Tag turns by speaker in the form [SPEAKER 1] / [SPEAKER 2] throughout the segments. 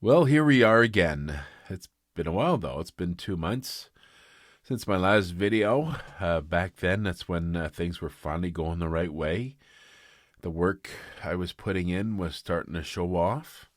[SPEAKER 1] Well, here we are again. It's been a while, though. It's been 2 months since my last video. Back then, that's when things were finally going the right way. The work I was putting in was starting to show off.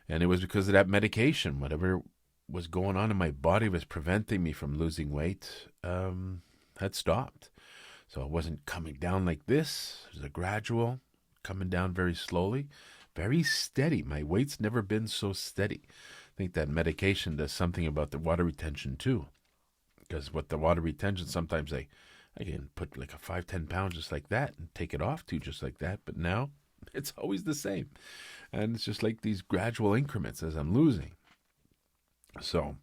[SPEAKER 1] And it was because of that medication. Whatever was going on in my body was preventing me from losing weight, had stopped. So it wasn't coming down like this. It was a gradual, coming down very slowly, very steady. My weight's never been so steady. I think that medication does something about the water retention too. Because with the water retention, sometimes I can put like a 5-10 pounds just like that and take it off too just like that. But now it's always the same. And it's just like these gradual increments as I'm losing. So,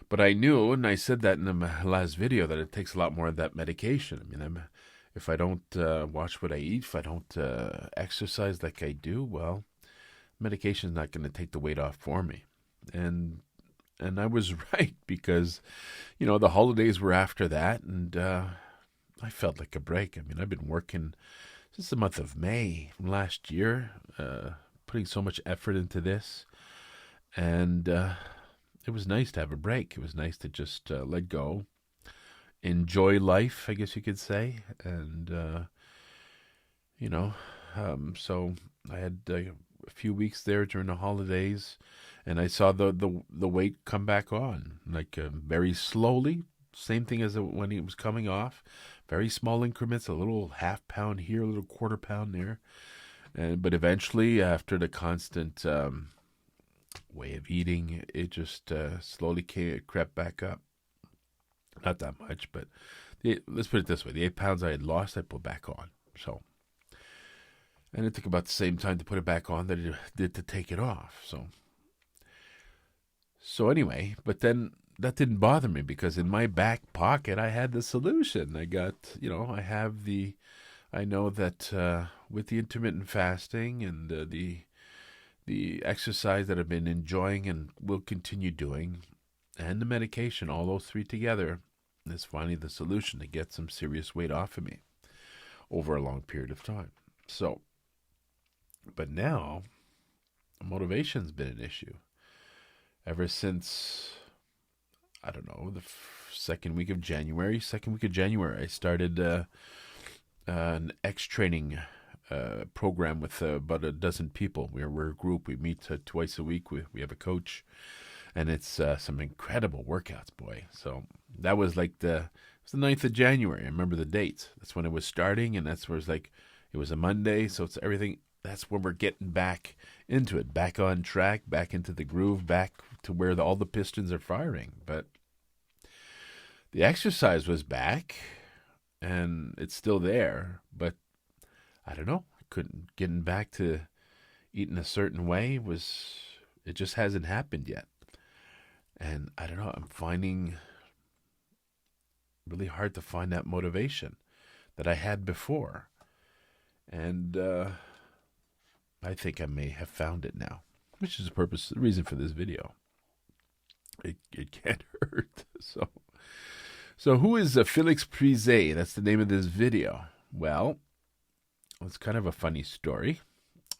[SPEAKER 1] but I knew, and I said that in the last video, that it takes a lot more of that medication. I mean, if I don't watch what I eat, if I don't exercise like I do, well, medication is not going to take the weight off for me. And I was right because, the holidays were after that, and I felt like a break. I mean, I've been working since the month of May from last year, putting so much effort into this, and it was nice to have a break. It was nice to just let go, enjoy life, I guess you could say. And, so I had a few weeks there during the holidays, and I saw the weight come back on, like very slowly. Same thing as when it was coming off. Very small increments, a little half-pound here, a little quarter-pound there. But eventually, after the constant way of eating, it just slowly crept back up. Not that much, but let's put it this way. The 8 pounds I had lost, I put back on. So, and it took about the same time to put it back on that it did to take it off. So anyway, but then that didn't bother me because in my back pocket, I had the solution. I know that with the intermittent fasting and the exercise that I've been enjoying and will continue doing, and the medication, all those three together, is finally the solution to get some serious weight off of me over a long period of time. So, but now, motivation's been an issue. Ever since, I don't know, the second week of January, I started an X training program with about a dozen people. We're a group. We meet twice a week. We have a coach, and it's some incredible workouts, boy. So that was like it was the 9th of January. I remember the date. That's when it was starting, and that's where it was a Monday. So it's everything. That's when we're getting back into it, back on track, back into the groove, back to where all the pistons are firing. But the exercise was back, and it's still there, but I don't know. Getting back to eating a certain way it just hasn't happened yet. And I don't know, I'm finding really hard to find that motivation that I had before. And I think I may have found it now, which is the reason for this video. It can't hurt. So who is Félix Puissé? That's the name of this video. Well, it's kind of a funny story,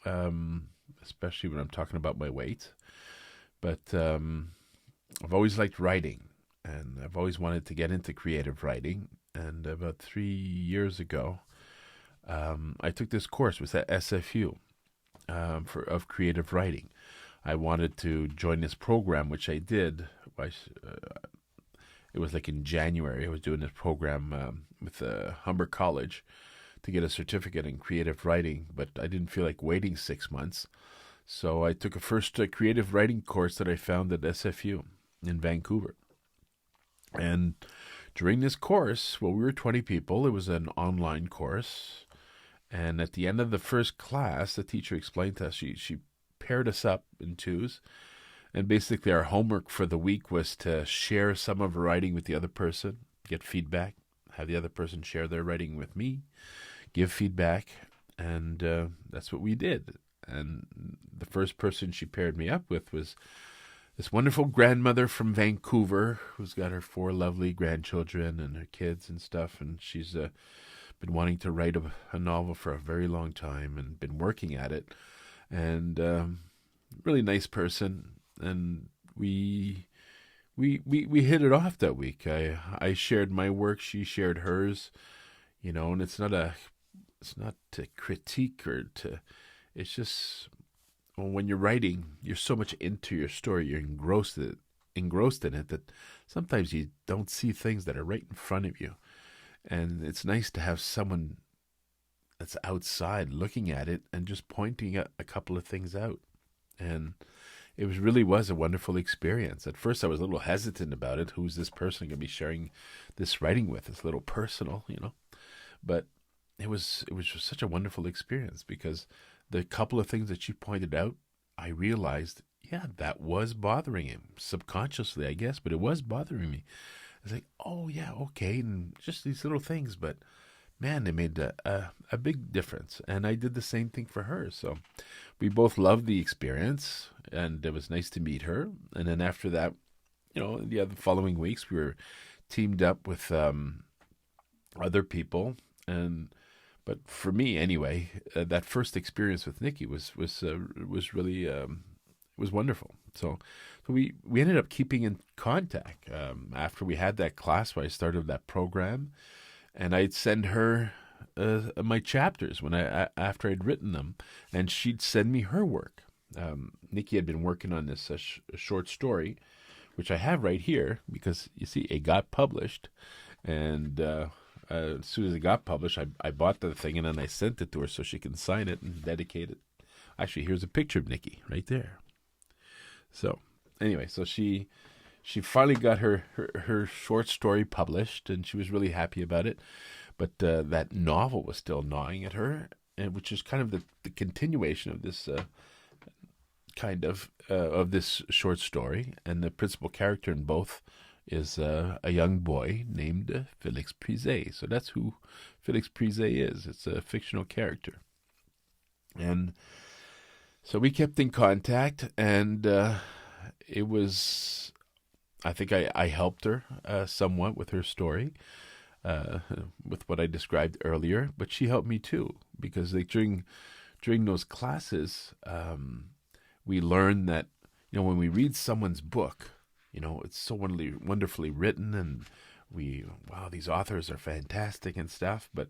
[SPEAKER 1] especially when I'm talking about my weight. But I've always liked writing, and I've always wanted to get into creative writing. And about 3 years ago, I took this course with at SFU of creative writing. I wanted to join this program, which I did. It was like in January. I was doing this program with Humber College to get a certificate in creative writing, but I didn't feel like waiting 6 months. So I took a first creative writing course that I found at SFU in Vancouver. And during this course, we were 20 people. It was an online course. And at the end of the first class, the teacher explained to us, she paired us up in twos. And basically our homework for the week was to share some of our writing with the other person, get feedback, have the other person share their writing with me, give feedback, and that's what we did. And the first person she paired me up with was this wonderful grandmother from Vancouver who's got her 4 lovely grandchildren and her kids and stuff, and she's been wanting to write a novel for a very long time and been working at it. And really nice person. and we hit it off that week. I shared my work, she shared hers, and it's not to critique or to. It's just, well, when you're writing, you're so much into your story, you're engrossed in it that sometimes you don't see things that are right in front of you, and it's nice to have someone that's outside looking at it and just pointing a couple of things out. And it was a wonderful experience. At first, I was a little hesitant about it. Who's this person going to be sharing this writing with? It's a little personal. But it was just such a wonderful experience because the couple of things that she pointed out, I realized, yeah, that was bothering him subconsciously, I guess, but it was bothering me. I was like, oh yeah, okay, and just these little things, but man, they made a big difference. And I did the same thing for her. So we both loved the experience, and it was nice to meet her. And then after that, the following weeks, we were teamed up with other people. But for me, anyway, that first experience with Nikki was really was wonderful. So we ended up keeping in contact after we had that class where I started that program. And I'd send her my chapters after I'd written them, and she'd send me her work. Nikki had been working on this short story, which I have right here because you see it got published, and as soon as it got published, I bought the thing and then I sent it to her so she can sign it and dedicate it. Actually, here's a picture of Nikki right there. So anyway, so she finally got her short story published, and she was really happy about it. But that novel was still gnawing at her, and which is kind of the continuation of this of this short story. And the principal character in both is a young boy named Félix Puissé. So that's who Félix Puissé is. It's a fictional character. And so we kept in contact, and it was... I think I helped her somewhat with her story, with what I described earlier, but she helped me too, because during those classes, we learned that, when we read someone's book, it's so wonderfully written, and wow, these authors are fantastic and stuff, but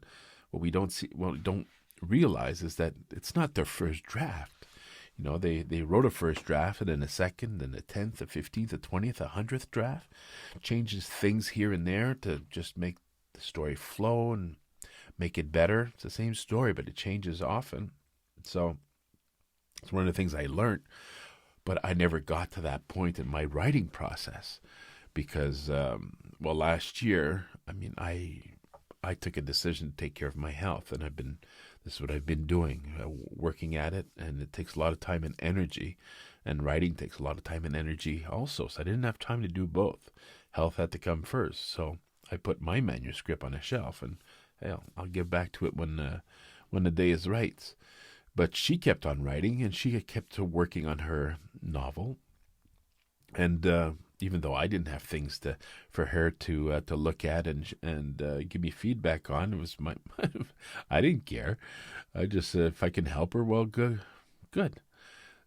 [SPEAKER 1] what we don't realize is that it's not their first draft. They wrote a first draft, and then a second, and a 10th, a 15th, a 20th, a 100th draft. Changes things here and there to just make the story flow and make it better. It's the same story, but it changes often. So it's one of the things I learned, but I never got to that point in my writing process because, last year, I took a decision to take care of my health, and this is what I've been doing, working at it, and it takes a lot of time and energy, and writing takes a lot of time and energy also, so I didn't have time to do both. Health had to come first, so I put my manuscript on a shelf, and I'll get back to it when the day is right. But she kept on writing, and she kept working on her novel, and even though I didn't have things for her to look at and give me feedback on, it was I didn't care. I just if I can help her, well, good.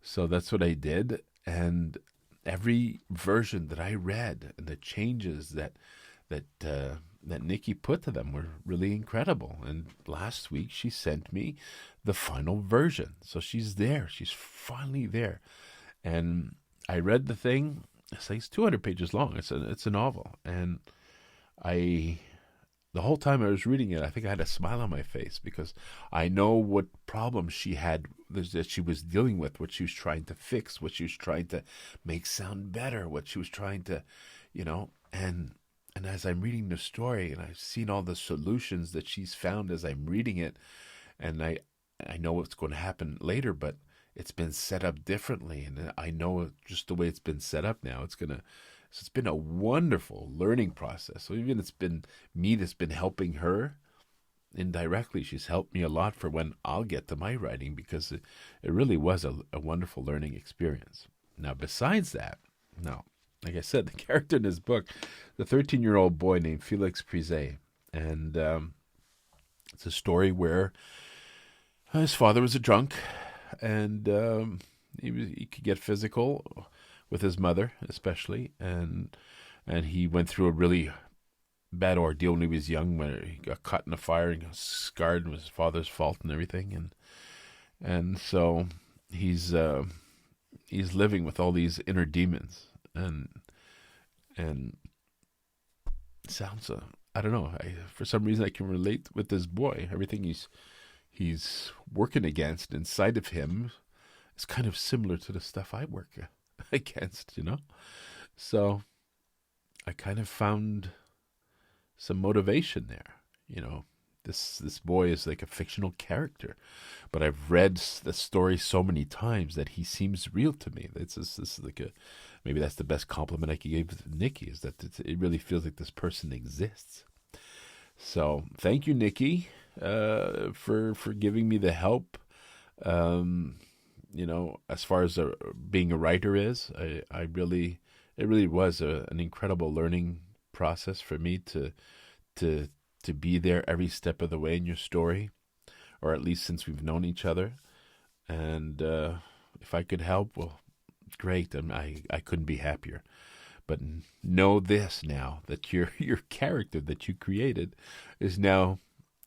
[SPEAKER 1] So that's what I did, and every version that I read and the changes that Nikki put to them were really incredible. And last week she sent me the final version, so she's there. She's finally there, and I read the thing. It's 200 pages long. It's a novel, and the whole time I was reading it, I think I had a smile on my face because I know what problems she had that she was dealing with, what she was trying to fix, what she was trying to make sound better, what she was trying to, and as I'm reading the story and I've seen all the solutions that she's found as I'm reading it, and I know what's going to happen later, but it's been set up differently, and I know just the way it's been set up now. It's been a wonderful learning process. So even it's been me that's been helping her indirectly. She's helped me a lot for when I'll get to my writing, because it really was a wonderful learning experience. Now, besides that, like I said, the character in this book, the 13-year-old boy named Félix Puissé, and it's a story where his father was a drunk, and he could get physical with his mother, especially, and he went through a really bad ordeal when he was young, when he got caught in a fire and got scarred, and it was his father's fault and everything, and so he's living with all these inner demons, and it sounds I don't know. For some reason, I can relate with this boy. Everything he's working against inside of him is kind of similar to the stuff I work against, you know. So I kind of found some motivation there, you know. This boy is like a fictional character, but I've read the story so many times that he seems real to me. This is like maybe that's the best compliment I could give Nikki, is that it really feels like this person exists. So thank you, Nikki, for giving me the help. You know, as far as being a writer is, it really was an incredible learning process for me to be there every step of the way in your story, or at least since we've known each other. And if I could help, well, great. I couldn't be happier. But know this now, that your character that you created is now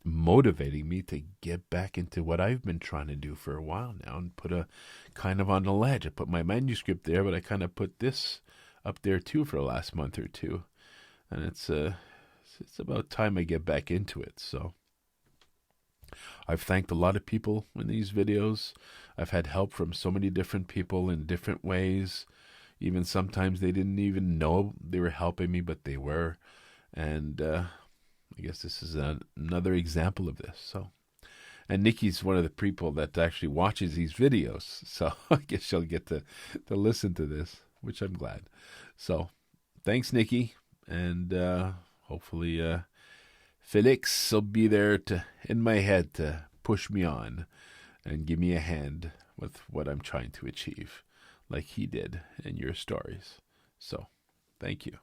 [SPEAKER 1] motivating me to get back into what I've been trying to do for a while now, and put a kind of on the ledge. I put my manuscript there, but I kind of put this up there too for the last month or two. And it's about time I get back into it. So I've thanked a lot of people in these videos. I've had help from so many different people in different ways. Even sometimes they didn't even know they were helping me, but they were. And I guess this is another example of this. So, and Nikki's one of the people that actually watches these videos. So I guess she'll get to listen to this, which I'm glad. So thanks, Nikki. And hopefully Félix will be there in my head to push me on and give me a hand with what I'm trying to achieve, like he did in your stories. So thank you.